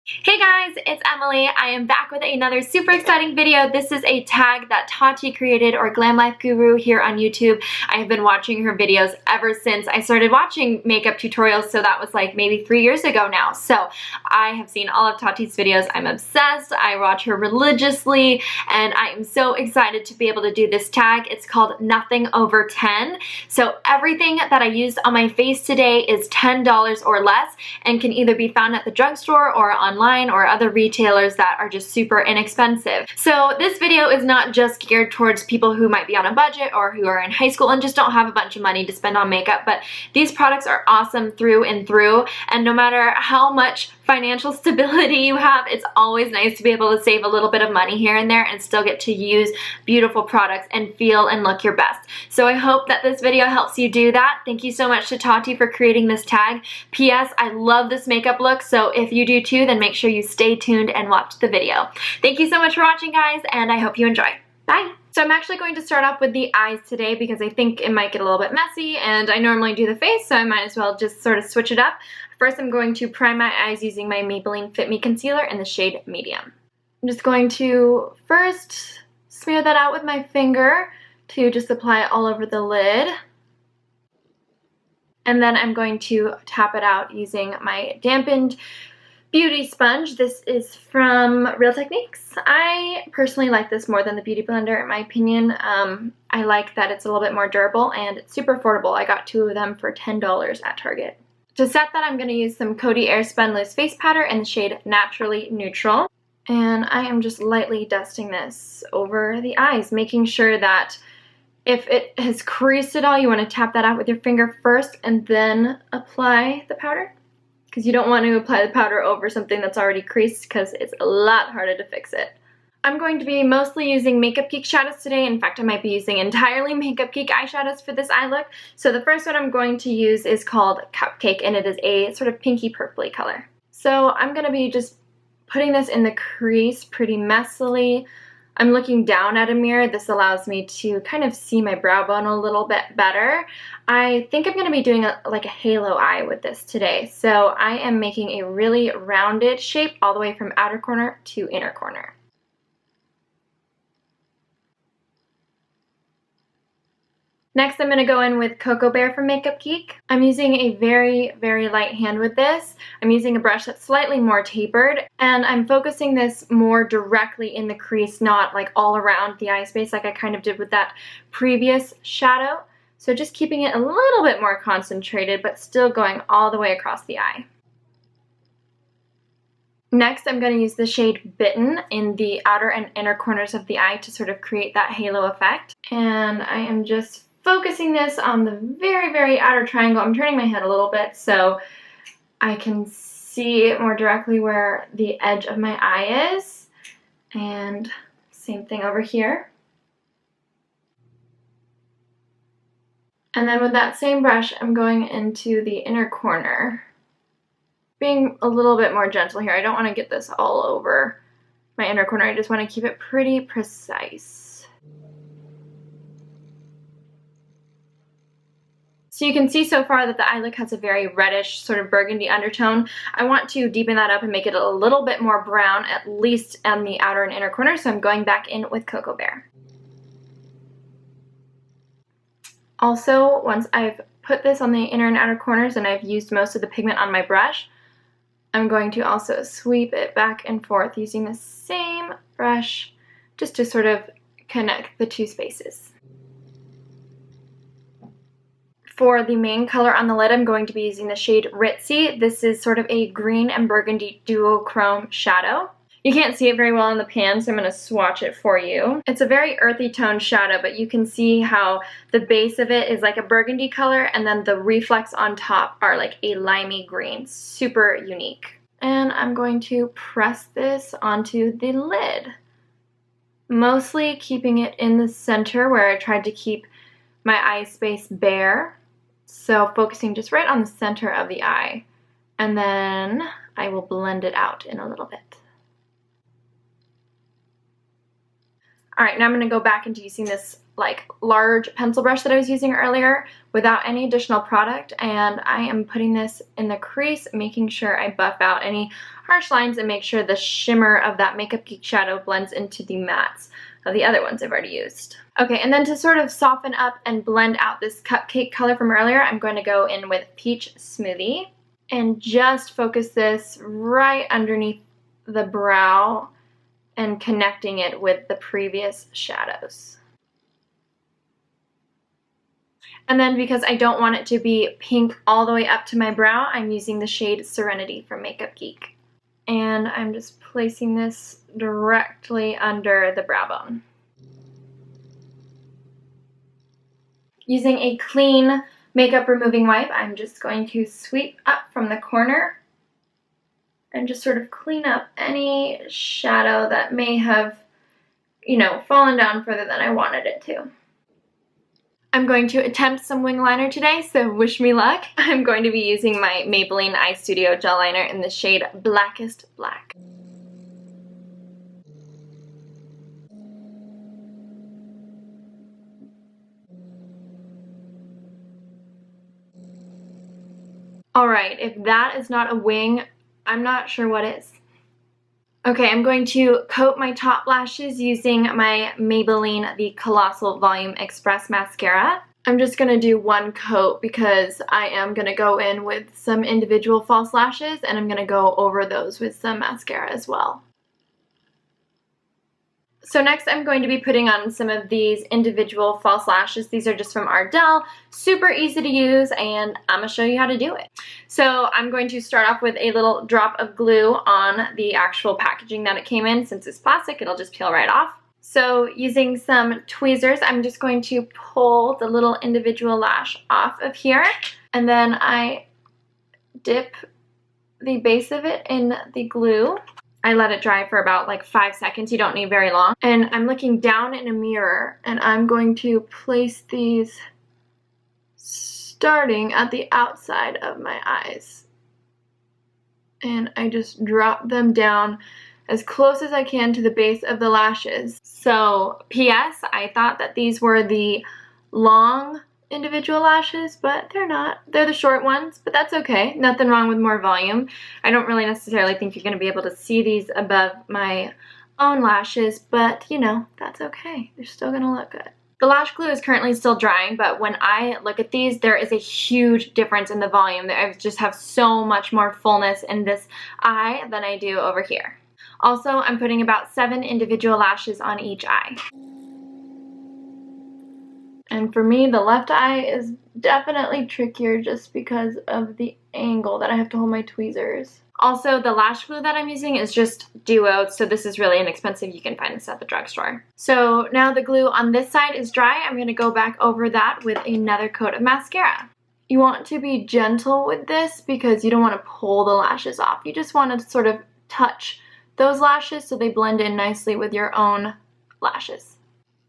Hey guys, it's Emily. I am back with another super exciting video. This is a tag that Tati created, or Glam Life Guru, here on YouTube. I have been watching her videos ever since I started watching makeup tutorials, so that was like maybe 3 years ago now. So I have seen all of Tati's videos. I'm obsessed. I watch her religiously, and I am so excited to be able to do this tag. It's called Nothing Over 10. So everything that I used on my face today is $10 or less and can either be found at the drugstore or online or other retailers that are just super inexpensive. So this video is not just geared towards people who might be on a budget or who are in high school and just don't have a bunch of money to spend on makeup, but these products are awesome through and through, and no matter how much financial stability you have, it's always nice to be able to save a little bit of money here and there and still get to use beautiful products and feel and look your best. So I hope that this video helps you do that. Thank you so much to Tati for creating this tag. P.S. I love this makeup look, so if you do too, then make sure you stay tuned and watch the video. Thank you so much for watching, guys, and I hope you enjoy. Bye! So I'm actually going to start off with the eyes today because I think it might get a little bit messy, and I normally do the face, so I might as well just sort of switch it up. First, I'm going to prime my eyes using my Maybelline Fit Me Concealer in the shade Medium. I'm just going to first smear that out with my finger to just apply it all over the lid. And then I'm going to tap it out using my dampened beauty sponge. This is from Real Techniques. I personally like this more than the Beauty Blender, in my opinion. I like that it's a little bit more durable and it's super affordable. I got 2 of them for $10 at Target. To set that, I'm going to use some Coty Airspun Loose Face Powder in the shade Naturally Neutral. And I am just lightly dusting this over the eyes, making sure that if it has creased at all, you want to tap that out with your finger first and then apply the powder. Because you don't want to apply the powder over something that's already creased because it's a lot harder to fix it. I'm going to be mostly using Makeup Geek shadows today. In fact, I might be using entirely Makeup Geek eyeshadows for this eye look. So the first one I'm going to use is called Cupcake, and it is a sort of pinky purpley color. So I'm going to be just putting this in the crease pretty messily. I'm looking down at a mirror. This allows me to kind of see my brow bone a little bit better. I think I'm going to be doing like a halo eye with this today. So I am making a really rounded shape all the way from outer corner to inner corner. Next, I'm going to go in with Cocoa Bear from Makeup Geek. I'm using a very, very light hand with this. I'm using a brush that's slightly more tapered, and I'm focusing this more directly in the crease, not like all around the eye space like I kind of did with that previous shadow. So just keeping it a little bit more concentrated, but still going all the way across the eye. Next, I'm going to use the shade Bitten in the outer and inner corners of the eye to sort of create that halo effect. And I am just focusing this on the very, very outer triangle. I'm turning my head a little bit so I can see more directly where the edge of my eye is. And same thing over here. And then with that same brush, I'm going into the inner corner. Being a little bit more gentle here. I don't want to get this all over my inner corner. I just want to keep it pretty precise. So you can see so far that the eye look has a very reddish sort of burgundy undertone. I want to deepen that up and make it a little bit more brown, at least on the outer and inner corner, so I'm going back in with Cocoa Bear. Also, once I've put this on the inner and outer corners and I've used most of the pigment on my brush, I'm going to also sweep it back and forth using the same brush just to sort of connect the two spaces. For the main color on the lid, I'm going to be using the shade Ritzy. This is sort of a green and burgundy duochrome shadow. You can't see it very well in the pan, so I'm going to swatch it for you. It's a very earthy toned shadow, but you can see how the base of it is like a burgundy color, and then the reflex on top are like a limey green. Super unique. And I'm going to press this onto the lid, mostly keeping it in the center where I tried to keep my eye space bare. So focusing just right on the center of the eye, and then I will blend it out in a little bit. Alright, now I'm going to go back into using this like large pencil brush that I was using earlier without any additional product, and I am putting this in the crease, making sure I buff out any harsh lines and make sure the shimmer of that Makeup Geek shadow blends into the mattes of the other ones I've already used. Okay, and then to sort of soften up and blend out this cupcake color from earlier, I'm going to go in with Peach Smoothie and just focus this right underneath the brow and connecting it with the previous shadows. And then because I don't want it to be pink all the way up to my brow, I'm using the shade Serenity from Makeup Geek. And I'm just placing this directly under the brow bone. Using a clean makeup removing wipe, I'm just going to sweep up from the corner and just sort of clean up any shadow that may have, you know, fallen down further than I wanted it to. I'm going to attempt some wing liner today, so wish me luck. I'm going to be using my Maybelline Eye Studio gel liner in the shade Blackest Black. Alright, if that is not a wing, I'm not sure what is. Okay, I'm going to coat my top lashes using my Maybelline The Colossal Volume Express Mascara. I'm just going to do one coat because I am going to go in with some individual false lashes and I'm going to go over those with some mascara as well. So next I'm going to be putting on some of these individual false lashes. These are just from Ardell, super easy to use, and I'm going to show you how to do it. So I'm going to start off with a little drop of glue on the actual packaging that it came in. Since it's plastic, it'll just peel right off. So using some tweezers, I'm just going to pull the little individual lash off of here, and then I dip the base of it in the glue. I let it dry for about like 5 seconds. You don't need very long. And I'm looking down in a mirror and I'm going to place these starting at the outside of my eyes. And I just drop them down as close as I can to the base of the lashes. So, P.S. I thought that these were the long individual lashes, but they're not. They're the short ones, but that's okay. Nothing wrong with more volume. I don't really necessarily think you're going to be able to see these above my own lashes, but you know, that's okay. They're still going to look good. The lash glue is currently still drying, but when I look at these, there is a huge difference in the volume. I just have so much more fullness in this eye than I do over here. Also, I'm putting about 7 individual lashes on each eye. And for me, the left eye is definitely trickier just because of the angle that I have to hold my tweezers. Also, the lash glue that I'm using is just Duo, so this is really inexpensive. You can find this at the drugstore. So now the glue on this side is dry. I'm going to go back over that with another coat of mascara. You want to be gentle with this because you don't want to pull the lashes off. You just want to sort of touch those lashes so they blend in nicely with your own lashes.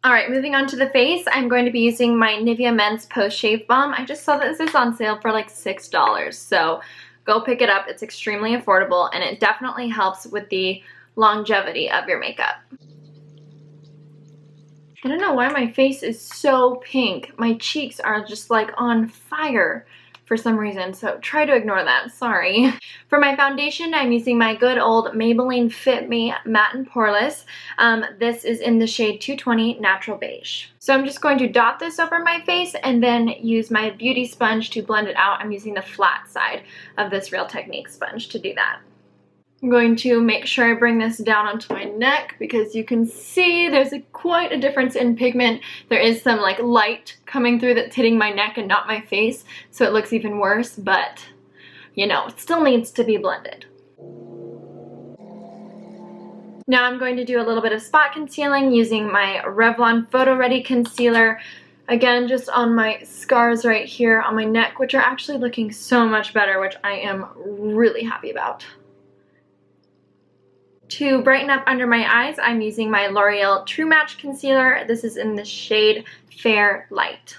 Alright, moving on to the face, I'm going to be using my Nivea Men's Post Shave Balm. I just saw that this is on sale for like $6, so go pick it up. It's extremely affordable and it definitely helps with the longevity of your makeup. I don't know why my face is so pink. My cheeks are just like on fire for some reason, so try to ignore that, sorry. For my foundation, I'm using my good old Maybelline Fit Me Matte and Poreless. This is in the shade 220 Natural Beige. So I'm just going to dot this over my face and then use my beauty sponge to blend it out. I'm using the flat side of this Real Technique sponge to do that. I'm going to make sure I bring this down onto my neck because you can see there's quite a difference in pigment. There is some like light coming through that's hitting my neck and not my face, so it looks even worse, but you know, it still needs to be blended. Now I'm going to do a little bit of spot concealing using my Revlon Photo Ready Concealer. Again, just on my scars right here on my neck, which are actually looking so much better, which I am really happy about. To brighten up under my eyes, I'm using my L'Oreal True Match Concealer. This is in the shade Fair Light.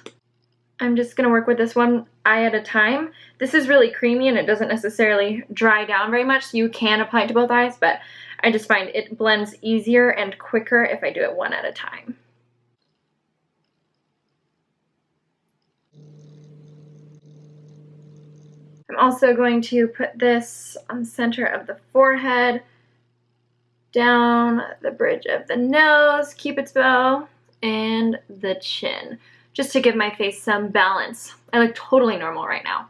I'm just going to work with this one eye at a time. This is really creamy and it doesn't necessarily dry down very much, so you can apply it to both eyes, but I just find it blends easier and quicker if I do it one at a time. I'm also going to put this on the center of the forehead, down the bridge of the nose, Cupid's bow, and the chin, just to give my face some balance. I look totally normal right now.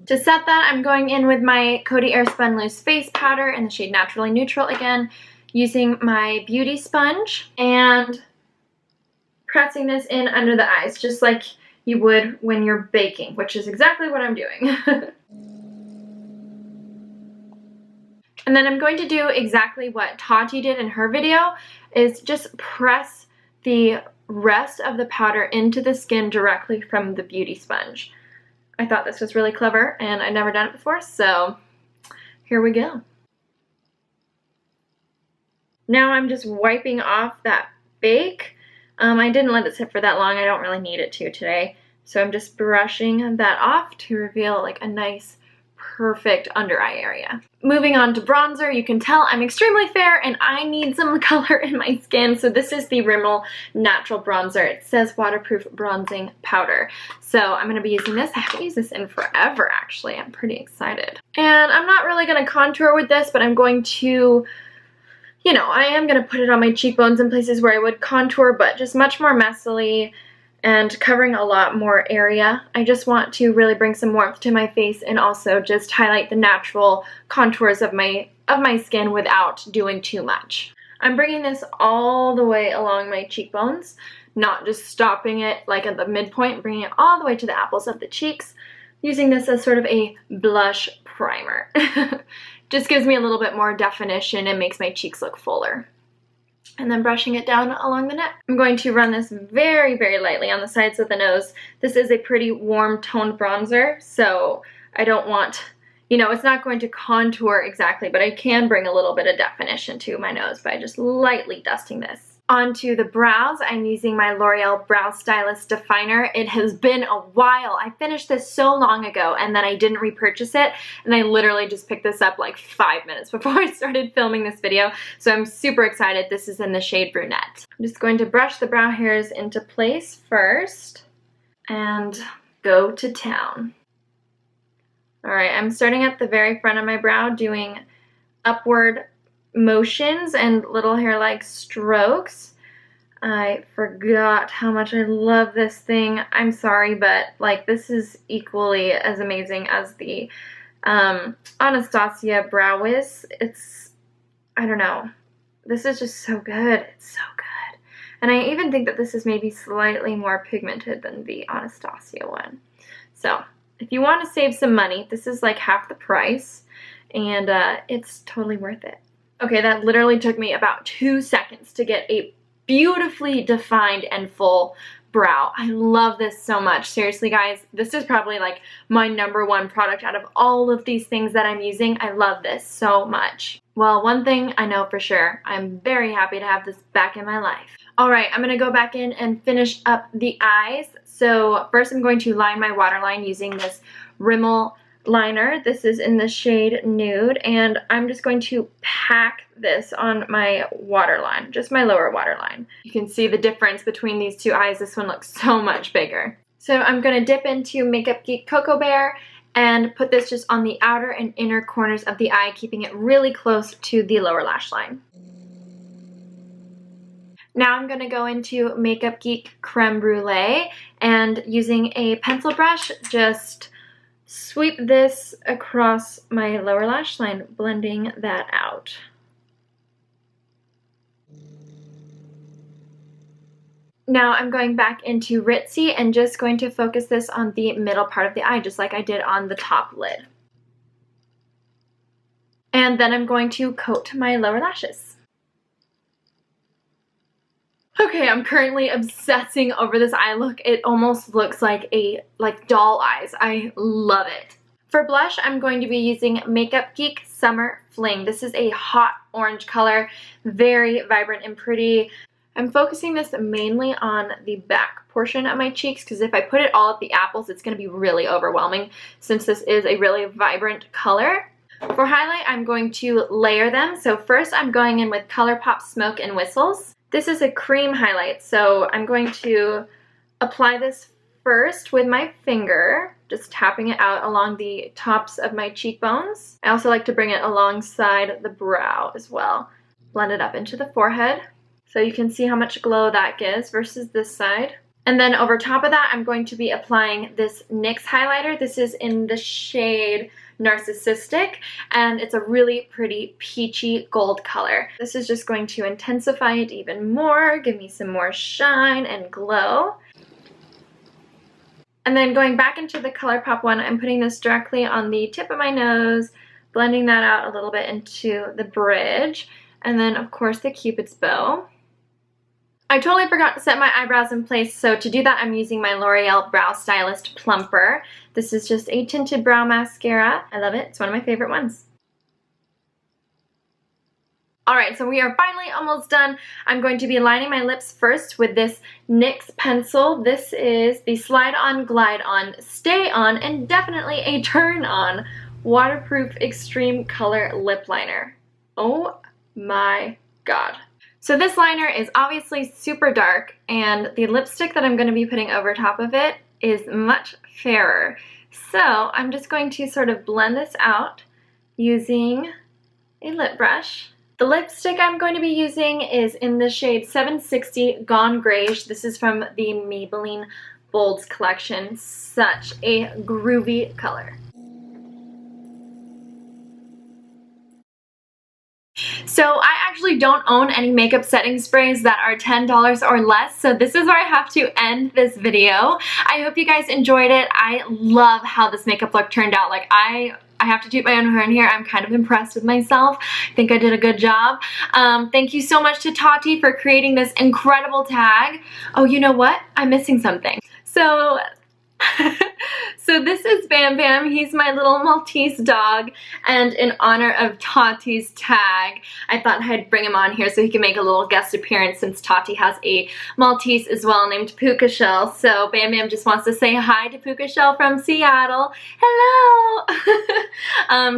To set that, I'm going in with my Coty Airspun Loose Face Powder in the shade Naturally Neutral again, using my beauty sponge and pressing this in under the eyes, just like you would when you're baking, which is exactly what I'm doing. And then I'm going to do exactly what Tati did in her video, is just press the rest of the powder into the skin directly from the beauty sponge. I thought this was really clever, and I'd never done it before, so here we go. Now I'm just wiping off that bake. I didn't let it sit for that long. I don't really need it to today. So I'm just brushing that off to reveal like a nice, perfect under eye area. Moving on to bronzer, you can tell I'm extremely fair and I need some color in my skin. So this is the Rimmel Natural Bronzer. It says waterproof bronzing powder. So I'm going to be using this. I haven't used this in forever, actually. I'm pretty excited. And I'm not really going to contour with this, but I'm going to, you know, I am going to put it on my cheekbones in places where I would contour, but just much more messily and covering a lot more area. I just want to really bring some warmth to my face and also just highlight the natural contours of my skin without doing too much. I'm bringing this all the way along my cheekbones, not just stopping it like at the midpoint, bringing it all the way to the apples of the cheeks, using this as sort of a blush primer. Just gives me a little bit more definition and makes my cheeks look fuller. And then brushing it down along the neck. I'm going to run this very, very lightly on the sides of the nose. This is a pretty warm toned bronzer, so I don't want, you know, it's not going to contour exactly, but I can bring a little bit of definition to my nose by just lightly dusting this. Onto the brows, I'm using my L'Oreal Brow Stylist Definer. It has been a while. I finished this so long ago and then I didn't repurchase it, and I literally just picked this up like 5 minutes before I started filming this video, so I'm super excited. This is in the shade Brunette. I'm just going to brush the brow hairs into place first and go to town. Alright, I'm starting at the very front of my brow, doing upward motions and little hair-like strokes. I forgot how much I love this thing. I'm sorry, but like this is equally as amazing as the Anastasia Brow Wiz. It's, I don't know, this is just so good. It's so good. And I even think that this is maybe slightly more pigmented than the Anastasia one. So if you want to save some money, this is like half the price, and it's totally worth it. Okay, that literally took me about 2 seconds to get a beautifully defined and full brow. I love this so much. Seriously, guys, this is probably like my #1 product out of all of these things that I'm using. I love this so much. Well, one thing I know for sure, I'm very happy to have this back in my life. All right, I'm gonna go back in and finish up the eyes. So first I'm going to line my waterline using this Rimmel liner. This is in the shade Nude, and I'm just going to pack this on my waterline, just my lower waterline. You can see the difference between these two eyes. This one looks so much bigger. So I'm going to dip into Makeup Geek Cocoa Bear and put this just on the outer and inner corners of the eye, keeping it really close to the lower lash line. Now I'm going to go into Makeup Geek Creme Brulee, and using a pencil brush, just sweep this across my lower lash line, blending that out. Now I'm going back into Ritzy and just going to focus this on the middle part of the eye, just like I did on the top lid. And then I'm going to coat my lower lashes. Okay, I'm currently obsessing over this eye look. It almost looks like doll eyes. I love it. For blush, I'm going to be using Makeup Geek Summer Fling. This is a hot orange color, very vibrant and pretty. I'm focusing this mainly on the back portion of my cheeks, because if I put it all at the apples, it's going to be really overwhelming since this is a really vibrant color. For highlight, I'm going to layer them. So first I'm going in with ColourPop Smoke and Whistles. This is a cream highlight, so I'm going to apply this first with my finger, just tapping it out along the tops of my cheekbones. I also like to bring it alongside the brow as well. Blend it up into the forehead so you can see how much glow that gives versus this side. And then over top of that, I'm going to be applying this NYX highlighter. This is in the shade Narcissistic, and it's a really pretty peachy gold color. This is just going to intensify it even more, give me some more shine and glow. And then going back into the ColourPop one, I'm putting this directly on the tip of my nose, blending that out a little bit into the bridge, and then of course the Cupid's bow. I totally forgot to set my eyebrows in place, so to do that I'm using my L'Oreal Brow Stylist Plumper. This is just a tinted brow mascara. I love it. It's one of my favorite ones. Alright, so we are finally almost done. I'm going to be lining my lips first with this NYX pencil. This is the Slide On, Glide On, Stay On, and definitely a Turn On Waterproof Extreme Color Lip Liner. Oh my god. So this liner is obviously super dark, and the lipstick that I'm going to be putting over top of it is much fairer. So I'm just going to sort of blend this out using a lip brush. The lipstick I'm going to be using is in the shade 760 Gone Greige. This is from the Maybelline Bolds collection. Such a groovy color. So I actually don't own any makeup setting sprays that are $10 or less, so this is where I have to end this video. I hope you guys enjoyed it. I love how this makeup look turned out. Like, I have to toot my own horn here. I'm kind of impressed with myself. I think I did a good job. Thank you so much to Tati for creating this incredible tag. Oh, you know what? I'm missing something. So this is Bam Bam. He's my little Maltese dog, and in honor of Tati's tag, I thought I'd bring him on here so he can make a little guest appearance, since Tati has a Maltese as well named Puka Shell. So Bam Bam just wants to say hi to Puka Shell from Seattle. Hello!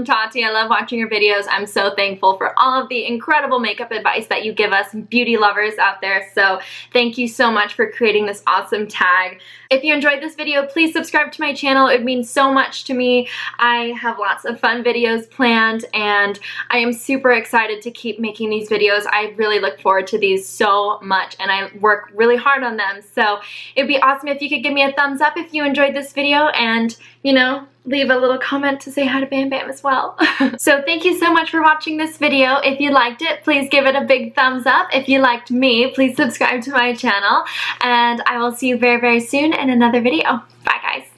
Tati, I love watching your videos. I'm so thankful for all of the incredible makeup advice that you give us beauty lovers out there. So thank you so much for creating this awesome tag. If you enjoyed this video, please subscribe to my channel. It means so much to me. I have lots of fun videos planned, and I am super excited to keep making these videos. I really look forward to these so much, and I work really hard on them. So it'd be awesome if you could give me a thumbs up if you enjoyed this video, and, you know, leave a little comment to say hi to Bam Bam as well. So thank you so much for watching this video. If you liked it, please give it a big thumbs up. If you liked me, please subscribe to my channel, and I will see you very, very soon in another video. Bye, guys.